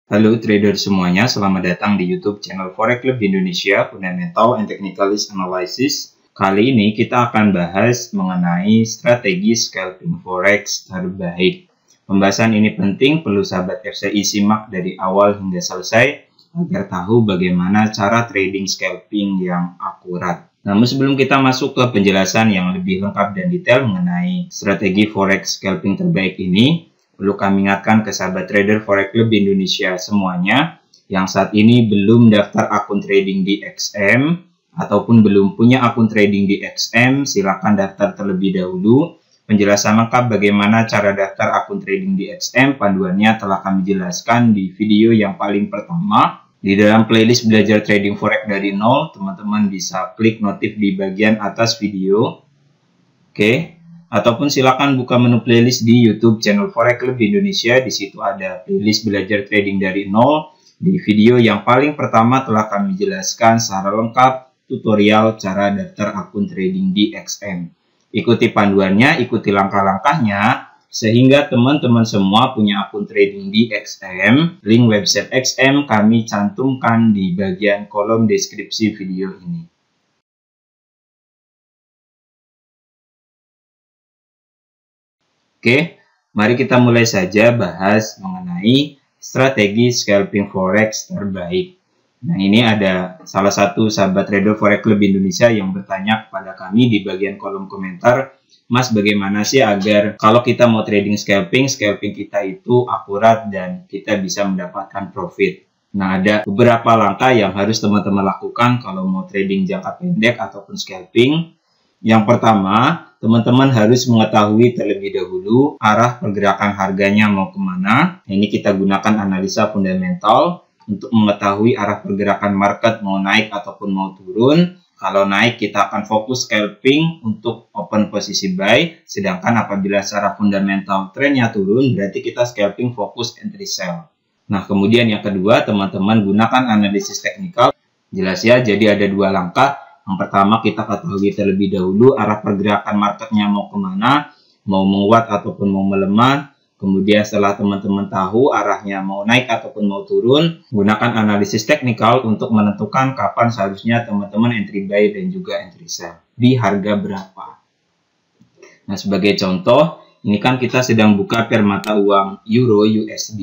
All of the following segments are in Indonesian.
Halo trader semuanya, selamat datang di YouTube channel Forex Club Indonesia Fundamental and Technicalist Analysis. Kali ini kita akan bahas mengenai strategi scalping forex terbaik. Pembahasan ini penting, perlu sahabat FCI simak dari awal hingga selesai agar tahu bagaimana cara trading scalping yang akurat. Namun sebelum kita masuk ke penjelasan yang lebih lengkap dan detail mengenai strategi forex scalping terbaik ini, perlu kami ingatkan ke sahabat trader Forex Club Indonesia semuanya yang saat ini belum daftar akun trading di XM ataupun belum punya akun trading di XM, silakan daftar terlebih dahulu. Penjelasan lengkap bagaimana cara daftar akun trading di XM, panduannya telah kami jelaskan di video yang paling pertama. Di dalam playlist belajar trading forex dari nol, teman-teman bisa klik notif di bagian atas video. Oke. Ataupun silakan buka menu playlist di YouTube channel Forex Club Indonesia. Di situ ada playlist belajar trading dari nol. Di video yang paling pertama telah kami jelaskan secara lengkap tutorial cara daftar akun trading di XM. Ikuti panduannya, ikuti langkah-langkahnya sehingga teman-teman semua punya akun trading di XM. Link website XM kami cantumkan di bagian kolom deskripsi video ini. Oke, mari kita mulai saja bahas mengenai strategi scalping forex terbaik. Nah, ini ada salah satu sahabat trader Forex Club Indonesia yang bertanya kepada kami di bagian kolom komentar, Mas, bagaimana sih agar kalau kita mau trading scalping kita itu akurat dan kita bisa mendapatkan profit? Nah, ada beberapa langkah yang harus teman-teman lakukan kalau mau trading jangka pendek ataupun scalping. Yang pertama, teman-teman harus mengetahui terlebih dahulu arah pergerakan harganya mau kemana. Ini kita gunakan analisa fundamental untuk mengetahui arah pergerakan market mau naik ataupun mau turun. Kalau naik kita akan fokus scalping untuk open posisi buy. Sedangkan apabila secara fundamental trennya turun, berarti kita scalping fokus entry sell. Nah, kemudian yang kedua, teman-teman gunakan analisis teknikal. Jelas ya, jadi ada dua langkah. Yang pertama, kita ketahui terlebih dahulu arah pergerakan marketnya mau kemana, mau menguat ataupun mau melemah. Kemudian setelah teman-teman tahu arahnya mau naik ataupun mau turun, gunakan analisis teknikal untuk menentukan kapan seharusnya teman-teman entry buy dan juga entry sell. Di harga berapa. Nah, sebagai contoh, ini kan kita sedang buka pair mata uang Euro USD.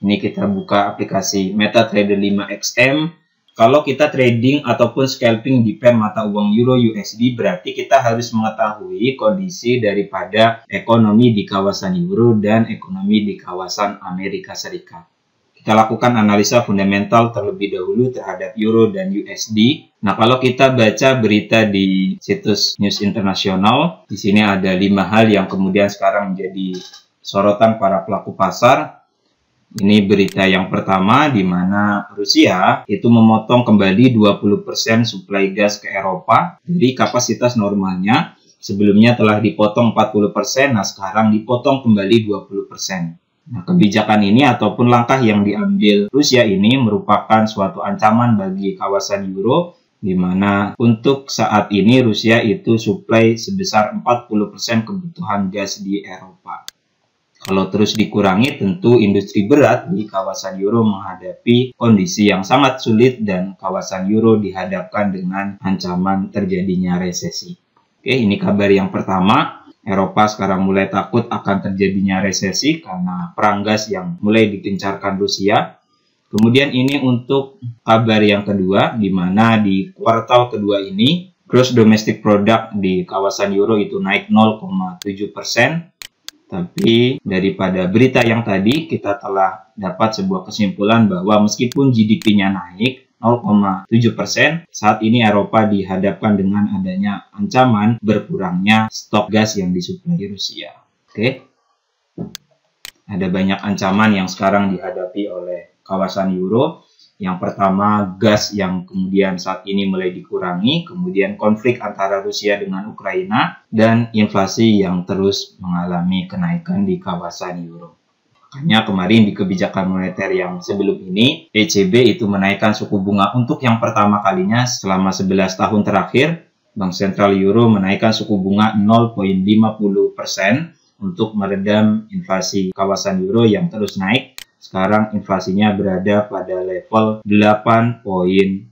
Ini kita buka aplikasi MetaTrader 5 XM. Kalau kita trading ataupun scalping di pair mata uang Euro USD, berarti kita harus mengetahui kondisi daripada ekonomi di kawasan Euro dan ekonomi di kawasan Amerika Serikat. Kita lakukan analisa fundamental terlebih dahulu terhadap Euro dan USD. Nah, kalau kita baca berita di situs news internasional, di sini ada 5 hal yang kemudian sekarang menjadi sorotan para pelaku pasar. Ini berita yang pertama di mana Rusia itu memotong kembali 20% suplai gas ke Eropa dari kapasitas normalnya. Sebelumnya telah dipotong 40%, nah sekarang dipotong kembali 20%. Nah, kebijakan ini ataupun langkah yang diambil Rusia ini merupakan suatu ancaman bagi kawasan Euro, di mana untuk saat ini Rusia itu suplai sebesar 40% kebutuhan gas di Eropa. Kalau terus dikurangi, tentu industri berat di kawasan Euro menghadapi kondisi yang sangat sulit dan kawasan Euro dihadapkan dengan ancaman terjadinya resesi. Oke, ini kabar yang pertama. Eropa sekarang mulai takut akan terjadinya resesi karena perang gas yang mulai digencarkan Rusia. Kemudian ini untuk kabar yang kedua, di mana di kuartal kedua ini, gross domestic product di kawasan Euro itu naik 0,7%. Tapi daripada berita yang tadi, kita telah dapat sebuah kesimpulan bahwa meskipun GDP-nya naik 0,7%, saat ini Eropa dihadapkan dengan adanya ancaman berkurangnya stok gas yang disuplai Rusia. Oke. Ada banyak ancaman yang sekarang dihadapi oleh kawasan Euro. Yang pertama, gas yang kemudian saat ini mulai dikurangi, kemudian konflik antara Rusia dengan Ukraina, dan inflasi yang terus mengalami kenaikan di kawasan Euro. Makanya kemarin di kebijakan moneter yang sebelum ini, ECB itu menaikkan suku bunga untuk yang pertama kalinya selama 11 tahun terakhir. Bank Sentral Euro menaikkan suku bunga 0,50% untuk meredam inflasi kawasan Euro yang terus naik. sekarang inflasinya berada pada level 8,9%.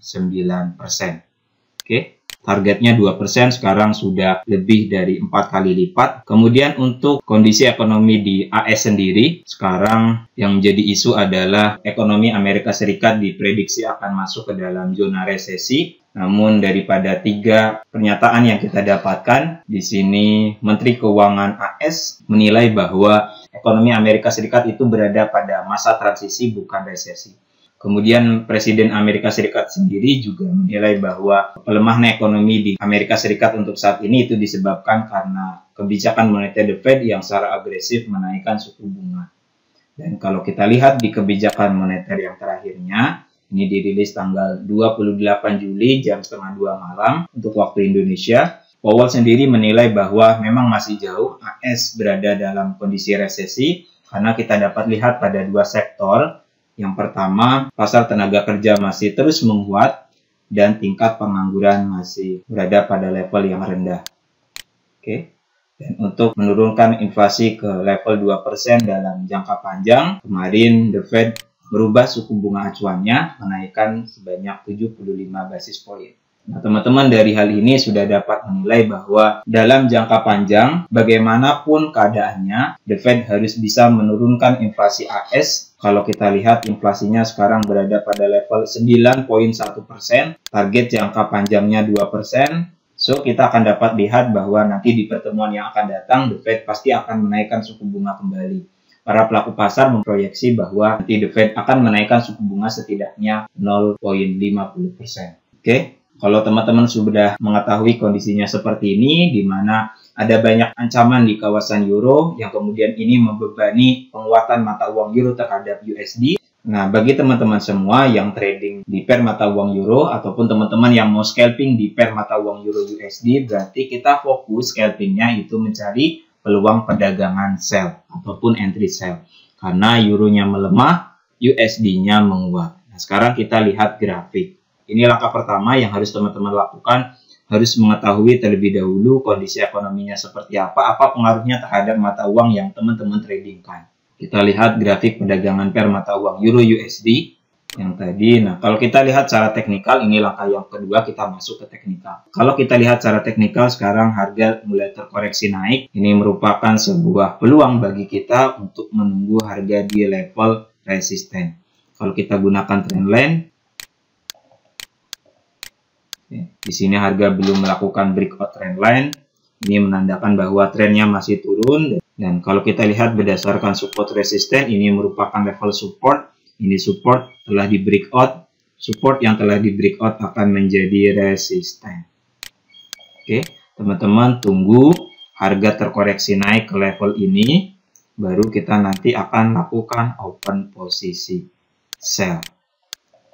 Oke. Targetnya 2%, sekarang sudah lebih dari 4 kali lipat. Kemudian untuk kondisi ekonomi di AS sendiri, sekarang yang menjadi isu adalah ekonomi Amerika Serikat diprediksi akan masuk ke dalam zona resesi. Namun daripada 3 pernyataan yang kita dapatkan, di sini Menteri Keuangan AS menilai bahwa ekonomi Amerika Serikat itu berada pada masa transisi, bukan resesi. Kemudian Presiden Amerika Serikat sendiri juga menilai bahwa pelemahan ekonomi di Amerika Serikat untuk saat ini itu disebabkan karena kebijakan moneter The Fed yang secara agresif menaikkan suku bunga. Dan kalau kita lihat di kebijakan moneter yang terakhirnya, ini dirilis tanggal 28 Juli jam setengah 2 malam untuk waktu Indonesia, Powell sendiri menilai bahwa memang masih jauh AS berada dalam kondisi resesi karena kita dapat lihat pada 2 sektor. Yang pertama, pasar tenaga kerja masih terus menguat dan tingkat pengangguran masih berada pada level yang rendah. Oke. Dan untuk menurunkan inflasi ke level 2% dalam jangka panjang, kemarin The Fed merubah suku bunga acuannya menaikkan sebanyak 75 basis point. Nah, teman-teman dari hal ini sudah dapat menilai bahwa dalam jangka panjang, bagaimanapun keadaannya, The Fed harus bisa menurunkan inflasi AS. Kalau kita lihat inflasinya sekarang berada pada level 9,1%, target jangka panjangnya 2%. So, kita akan dapat lihat bahwa nanti di pertemuan yang akan datang, The Fed pasti akan menaikkan suku bunga kembali. Para pelaku pasar memproyeksi bahwa nanti The Fed akan menaikkan suku bunga setidaknya 0,50%. Oke? Kalau teman-teman sudah mengetahui kondisinya seperti ini, di mana ada banyak ancaman di kawasan euro yang kemudian ini membebani penguatan mata uang euro terhadap USD. Nah, bagi teman-teman semua yang trading di pair mata uang euro ataupun teman-teman yang mau scalping di pair mata uang euro USD, berarti kita fokus scalpingnya itu mencari peluang perdagangan sell ataupun entry sell. Karena euronya melemah, USD-nya menguat. Nah, sekarang kita lihat grafik. Ini langkah pertama yang harus teman-teman lakukan, harus mengetahui terlebih dahulu kondisi ekonominya seperti apa pengaruhnya terhadap mata uang yang teman-teman tradingkan. Kita lihat grafik perdagangan pair mata uang Euro USD yang tadi. Nah, kalau kita lihat secara teknikal, ini langkah yang kedua, kita masuk ke teknikal. Kalau kita lihat secara teknikal, sekarang harga mulai terkoreksi naik. Ini merupakan sebuah peluang bagi kita untuk menunggu harga di level resisten. Kalau kita gunakan trendline, di sini harga belum melakukan breakout trendline. Ini menandakan bahwa trennya masih turun. Dan kalau kita lihat berdasarkan support resisten, ini merupakan level support. Ini support telah di breakout. Support yang telah di breakout akan menjadi resisten. Oke, teman-teman tunggu harga terkoreksi naik ke level ini. Baru kita nanti akan lakukan open posisi sell.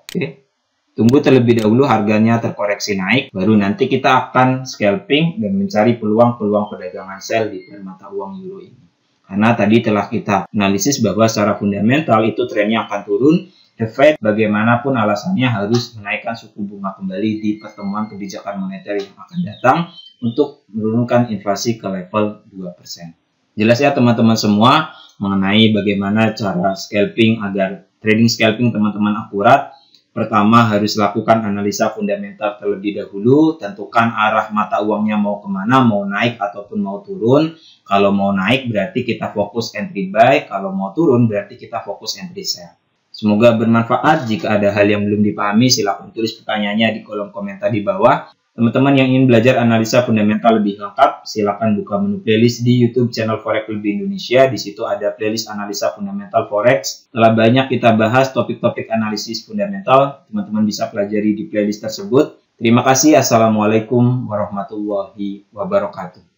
Oke. Tunggu terlebih dahulu harganya terkoreksi naik, baru nanti kita akan scalping dan mencari peluang-peluang perdagangan sell di mata uang euro ini. Karena tadi telah kita analisis bahwa secara fundamental itu trennya akan turun. The Fed bagaimanapun alasannya harus menaikkan suku bunga kembali di pertemuan kebijakan moneter yang akan datang untuk menurunkan inflasi ke level 2%. Jelas ya teman-teman semua mengenai bagaimana cara scalping agar trading scalping teman-teman akurat. Pertama, harus lakukan analisa fundamental terlebih dahulu, tentukan arah mata uangnya mau kemana, mau naik ataupun mau turun. Kalau mau naik berarti kita fokus entry buy, kalau mau turun berarti kita fokus entry sell. Semoga bermanfaat. Jika ada hal yang belum dipahami, silakan tulis pertanyaannya di kolom komentar di bawah. Teman-teman yang ingin belajar analisa fundamental lebih lengkap, silakan buka menu playlist di YouTube channel Forex Lebih Indonesia. Di situ ada playlist analisa fundamental Forex. Telah banyak kita bahas topik-topik analisis fundamental. Teman-teman bisa pelajari di playlist tersebut. Terima kasih. Assalamualaikum warahmatullahi wabarakatuh.